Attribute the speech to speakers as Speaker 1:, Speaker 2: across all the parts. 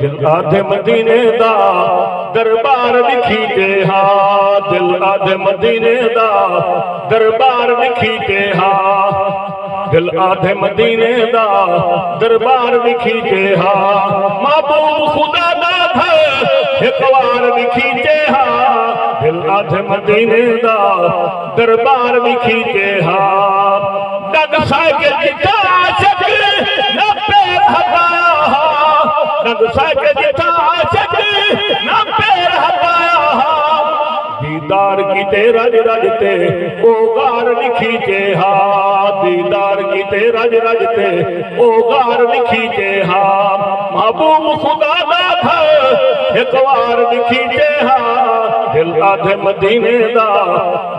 Speaker 1: دل آدھے مدینے دا دربار لکھی تے ہاں دل آدھے مدینے دا دربار لکھی تے ہاں دل آدھے مدینے دا دربار لکھی تے ہاں محبوب خدا دا تھا ایک وار لکھی تے ہاں دل آدھے مدینے دا دربار لکھی تے ہاں ڈگ سائے جتا عاشق نہ پیر ہٹایا ڈگ سائے جتا عاشق نہ پیر ہٹایا دیدار کی تے رج رج تے او غار لکھی تے ہاں دیدار کی تے رج رج تے او غار لکھی تے ہاں محبوب خدا دا تھا ایک وار لکھی تے ہاں دل آدھے مدینے دا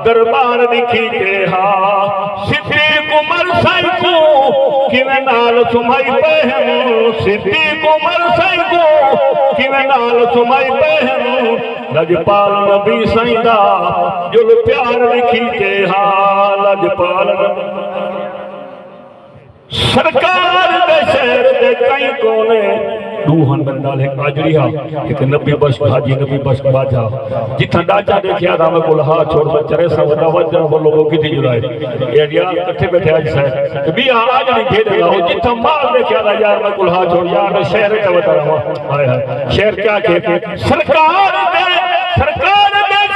Speaker 1: دربار لکھی تے ہاں صدیق عمر سائیں کو کیویں نال سمائی پہن صدیق عمر سائیں کو کیویں نال سمائی پہن لجپال نبی سائیں دا جل پیار لکھی تے ہاں لجپال سرکار دے شہر دے کئی کونے دوہن بندال ایک آجری ہاں ایک نبی بشک حاجی نبی بشک باجھا جتھا ڈاچا دیکھیا دا میں کل ہاں چھوڑ بچرے سا ودا وجن وہ لوگوں کی دی جلائے یہ دیا کٹھے بیٹھے آج سائے بھی آج نہیں بھیڑے گا جتھا مال دیکھیا دا یار میں کل ہاں چھوڑ یار شہر کا بتا رہا ہوں شہر کیا کہتے سرکار دے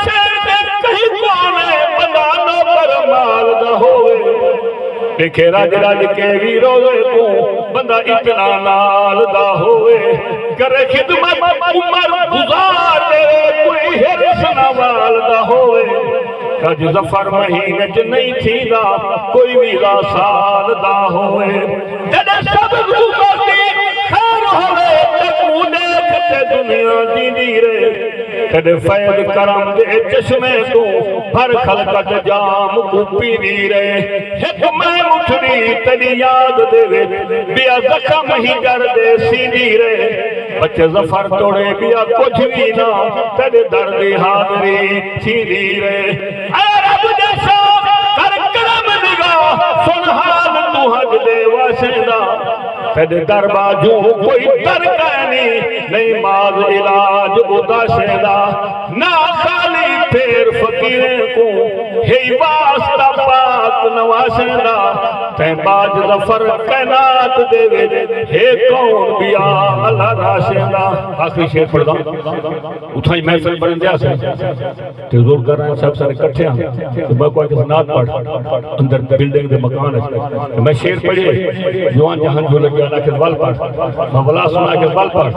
Speaker 1: شہر دے کہیں کوانے بندہ نوکر مال دا ہوئے دیکھے راج راج کے بھی روزے کو بندہ اتنا نال دا ہوئے کرے خدمت عمر گزار دے کوئی حرس نوال دا ہوئے کج ظفر مہینے چ نہیں تھی دا کوئی ویلا سال دا ہوئے جدے سب گزرتی خیر ہوئے تکو دیکھتے دنیا دی دیرے کدے فید کرم دے چشمے تو بھر خلقت جام کو پیوی رہے حکمہ اٹھنی تیری یاد دے بیا زخم ہی کر دے سیدھی رہے بچے ظفر توڑے بیا کچھ بھی نہ تیرے درد حاضری سیدھی رہے اے رب جیسا کر کرم نگاہ سن حال تو حج دے واسدہ تیرے دربا جو کوئی ترکانی نہیں ماز علاج اداسدہ نہ خالی پھر فقیریں کو ہی واسطہ پاک نواسدہ تین باج ظفر کائنات دے وے ہے کون بیا اللہ راشدہ آخری شیر پڑھ دا اتھائی محفل بڑھندیا سے تیزور کر رہے ہیں سب سارے کٹھے ہیں تو میں کوئی کس نات پڑھ اندر بلڈنگ دے مکان ہے میں شیر پڑھے جوان جہاں جو لگیا نا کس بال پڑھ میں بلا سنا کس بال پڑھ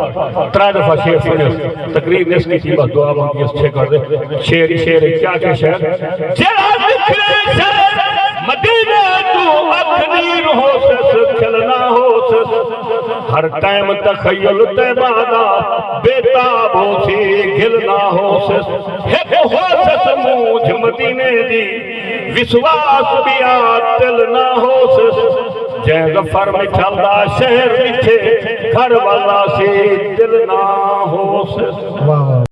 Speaker 1: ترائے دفعہ شیر پڑھے تقریب نیس کی تیبہ دعا بانکی اس چھے کر دے شیر کیا کہ شیر جرا دکھلے شیر مدینہ تو اپنی ہو سس کھلنا ہو سس ہر ٹائم تخیل تیبادہ بیتاب ہو سی گھلنا ہو سس ہیک ہو سس موجھ مدینے دی وسواس بیا تلنا ہو سس جے ظفر میں چلدا شہر مٹھے گھر والا سی دل نہ ہو سس